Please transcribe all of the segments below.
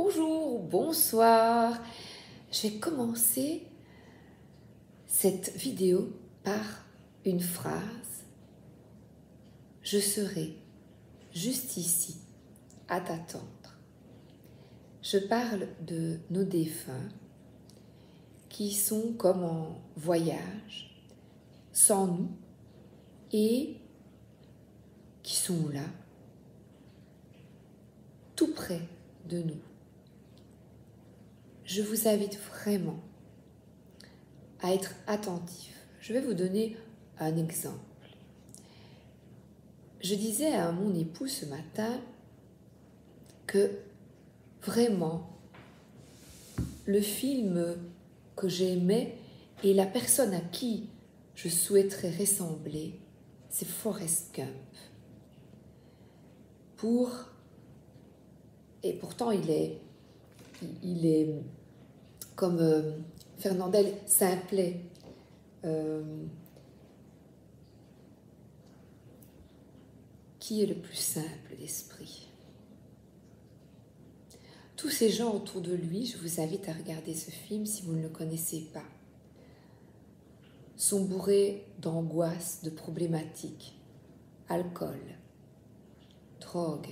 Bonjour, bonsoir. Je vais commencer cette vidéo par une phrase. Je serai juste ici à t'attendre. Je parle de nos défunts qui sont comme en voyage sans nous et qui sont là, tout près de nous. Je vous invite vraiment à être attentif. Je vais vous donner un exemple. Je disais à mon époux ce matin que vraiment le film que j'aimais et la personne à qui je souhaiterais ressembler, c'est Forrest Gump. Et pourtant il est comme Fernandel Simplet, qui est le plus simple d'esprit. Tous ces gens autour de lui, je vous invite à regarder ce film si vous ne le connaissez pas, sont bourrés d'angoisse, de problématiques, alcool, drogue.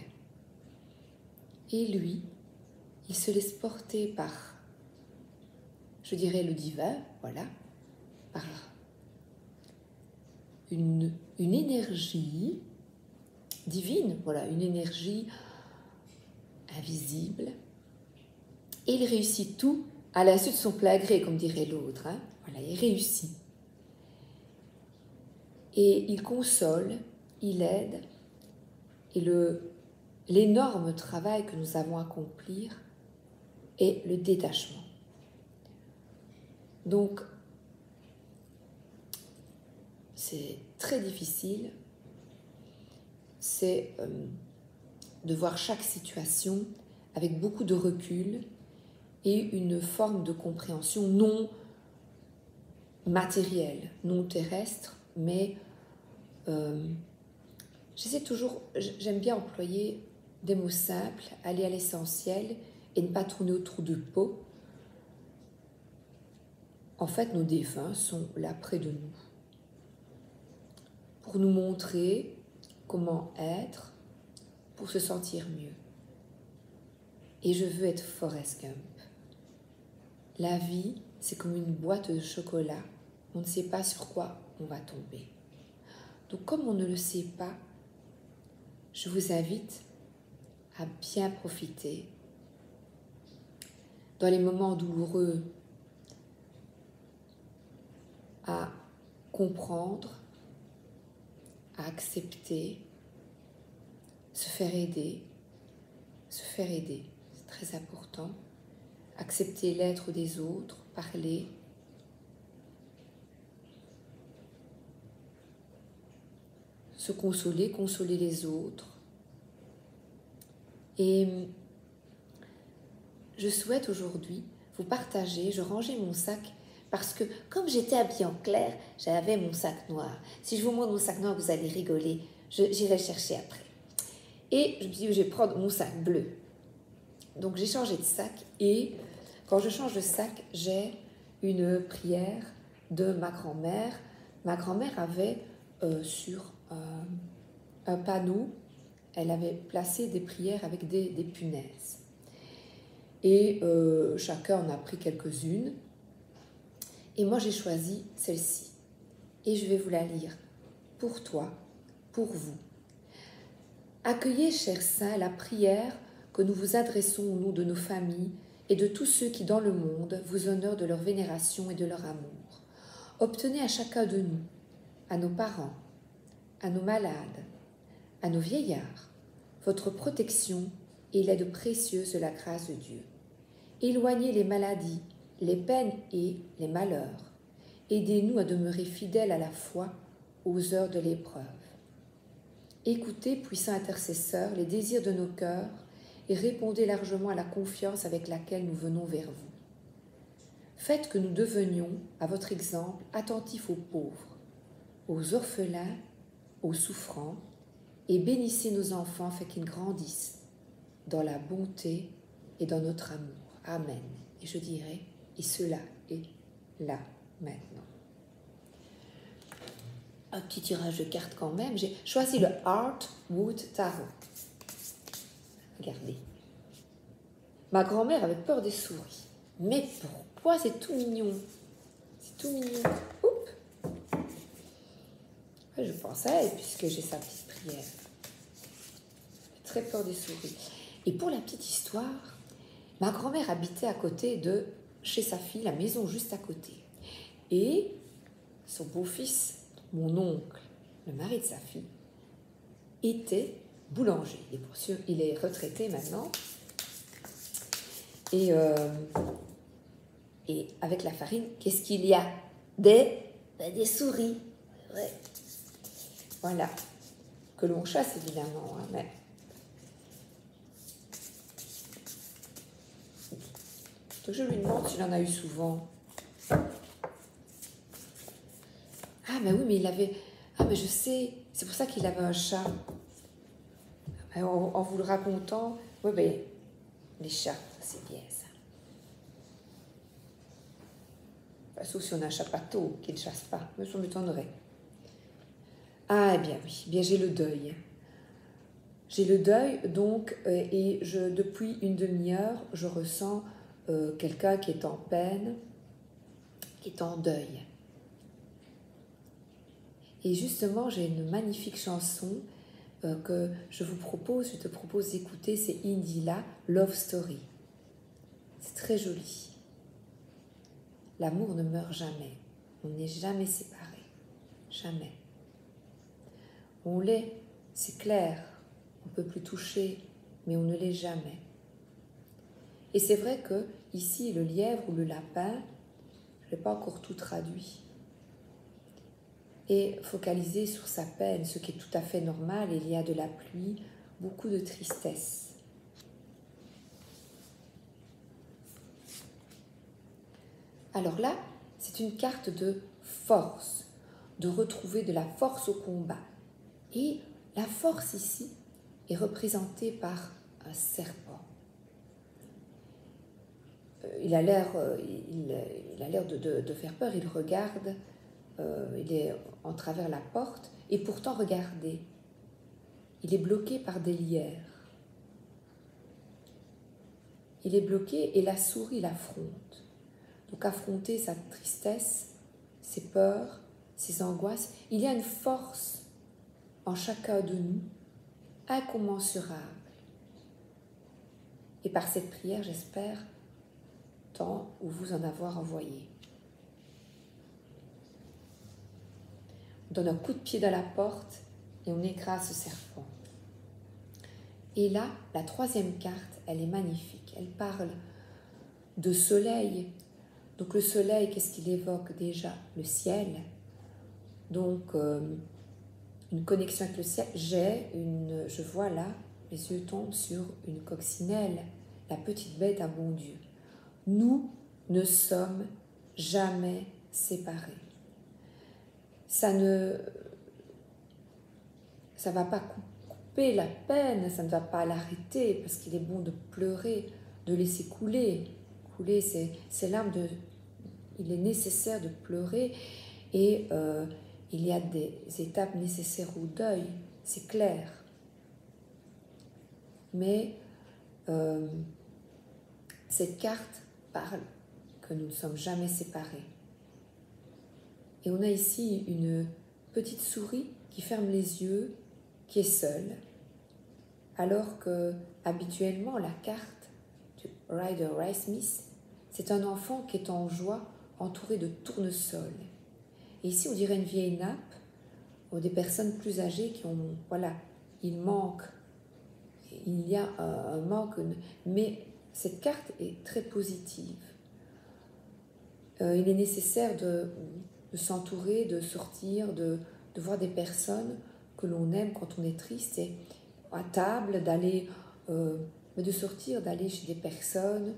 Et lui, il se laisse porter par, je dirais, le divin, voilà, par une énergie divine, voilà, une énergie invisible. Et il réussit tout à l'insu de son plein gré, comme dirait l'autre. Hein. Voilà, il réussit. Et il console, il aide. Et l'énorme travail que nous avons à accomplir est le détachement. Donc, c'est très difficile. C'est de voir chaque situation avec beaucoup de recul et une forme de compréhension non matérielle, non terrestre, mais j'essaie toujours, j'aime bien employer des mots simples, aller à l'essentiel et ne pas tourner autour du pot. En fait, nos défunts sont là près de nous pour nous montrer comment être pour se sentir mieux. Et je veux être Forrest Gump. La vie, c'est comme une boîte de chocolat. On ne sait pas sur quoi on va tomber. Donc, comme on ne le sait pas, je vous invite à bien profiter. Dans les moments douloureux, à comprendre, à accepter, se faire aider. Se faire aider, c'est très important. Accepter l'être des autres, parler. Se consoler, consoler les autres. Et je souhaite aujourd'hui vous partager, je rangeais mon sac parce que comme j'étais habillée en clair, j'avais mon sac noir. Si je vous montre mon sac noir, vous allez rigoler, j'irai le chercher après. Et je me suis dit, je vais prendre mon sac bleu. Donc j'ai changé de sac et quand je change de sac, j'ai une prière de ma grand-mère. Ma grand-mère avait sur un panneau, elle avait placé des prières avec des punaises. Et chacun en a pris quelques-unes. Et moi, j'ai choisi celle-ci. Et je vais vous la lire pour toi, pour vous. Accueillez, chers saints, la prière que nous vous adressons au nom de nos familles et de tous ceux qui, dans le monde, vous honorent de leur vénération et de leur amour. Obtenez à chacun de nous, à nos parents, à nos malades, à nos vieillards, votre protection et l'aide précieuse de la grâce de Dieu. Éloignez les maladies, les peines et les malheurs. Aidez-nous à demeurer fidèles à la foi aux heures de l'épreuve. Écoutez, puissant intercesseur, les désirs de nos cœurs et répondez largement à la confiance avec laquelle nous venons vers vous. Faites que nous devenions, à votre exemple, attentifs aux pauvres, aux orphelins, aux souffrants, et bénissez nos enfants afin qu'ils grandissent dans la bonté et dans notre amour. Amen. Et je dirais, et cela est là maintenant. Un petit tirage de cartes quand même. J'ai choisi le Heartwood Tarot. Regardez. Ma grand-mère avait peur des souris. Mais pourquoi? C'est tout mignon. C'est tout mignon. Oups. Je pensais, puisque j'ai sa petite prière. J'ai très peur des souris. Et pour la petite histoire, ma grand-mère habitait à côté de chez sa fille, la maison juste à côté. Et son beau-fils, mon oncle, le mari de sa fille, était boulanger. Il est retraité maintenant. Et avec la farine, qu'est-ce qu'il y a? Des souris. Ouais. Voilà. Que l'on chasse évidemment, hein, mais... Donc je lui demande s'il en a eu souvent. Ah, mais oui, mais il avait... Ah, mais je sais, c'est pour ça qu'il avait un chat. En vous le racontant, oui, mais les chats, c'est bien ça. Enfin, sauf si on a un chat pato qui ne chasse pas, mais ça m'étonnerait. Ah, eh bien oui, bien j'ai le deuil. J'ai le deuil, donc, et depuis une demi-heure, je ressens quelqu'un qui est en peine, qui est en deuil. Et justement, j'ai une magnifique chanson que je te propose d'écouter, c'est Indila, Love Story. C'est très joli. L'amour ne meurt jamais. On n'est jamais séparés. Jamais. On l'est, c'est clair. On ne peut plus toucher, mais on ne l'est jamais. Et c'est vrai que ici, le lièvre ou le lapin, je n'ai pas encore tout traduit. Et focaliser sur sa peine, ce qui est tout à fait normal. Il y a de la pluie, beaucoup de tristesse. Alors là, c'est une carte de force, de retrouver de la force au combat. Et la force ici est représentée par un serpent. Il a l'air de faire peur, il regarde, il est en travers la porte, et pourtant, regardez, il est bloqué par des lierres. Il est bloqué et la souris l'affronte. Donc affronter sa tristesse, ses peurs, ses angoisses, il y a une force en chacun de nous, incommensurable. Et par cette prière, j'espère, tant ou vous en avoir envoyé. On donne un coup de pied dans la porte et on écrase ce serpent. Et là, la troisième carte, elle est magnifique. Elle parle de soleil. Donc le soleil, qu'est-ce qu'il évoque déjà? Le ciel. Donc une connexion avec le ciel. Je vois là, les yeux tombent sur une coccinelle, la petite bête à bon Dieu. Nous ne sommes jamais séparés. Ça ne va pas couper la peine, ça ne va pas l'arrêter, parce qu'il est bon de pleurer, de laisser couler. Couler, c'est l'âme de... Il est nécessaire de pleurer et il y a des étapes nécessaires au deuil, c'est clair. Mais cette carte parle que nous ne sommes jamais séparés. Et on a ici une petite souris qui ferme les yeux, qui est seule, alors que habituellement la carte du Rider Waite Smith, c'est un enfant qui est en joie, entouré de tournesols. Et ici, on dirait une vieille nappe, ou des personnes plus âgées qui ont... Voilà, il manque, il y a un manque, mais cette carte est très positive. Il est nécessaire de s'entourer, de sortir, de voir des personnes que l'on aime quand on est triste, et à table, d'aller, de sortir, d'aller chez des personnes,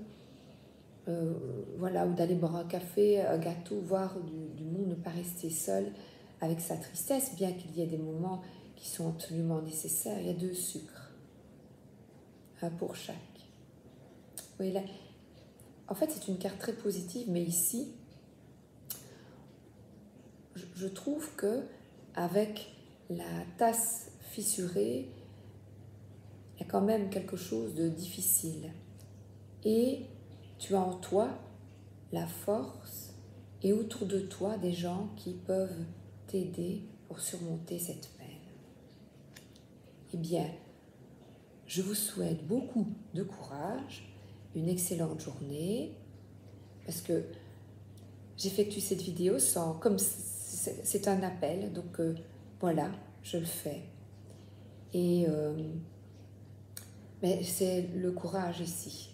voilà, ou d'aller boire un café, un gâteau, voir du monde, ne pas rester seul avec sa tristesse, bien qu'il y ait des moments qui sont absolument nécessaires. Il y a 2 sucres, un pour chaque. Oui, là, en fait, c'est une carte très positive, mais ici, je trouve que avec la tasse fissurée, il y a quand même quelque chose de difficile. Et tu as en toi la force et autour de toi des gens qui peuvent t'aider pour surmonter cette peine. Eh bien, je vous souhaite beaucoup de courage, une excellente journée, parce que j'effectue cette vidéo comme c'est un appel, donc voilà, je le fais. Et mais c'est le courage ici.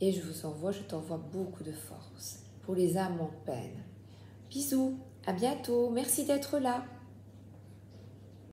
Et je t'envoie beaucoup de force pour les âmes en peine. Bisous, à bientôt, merci d'être là.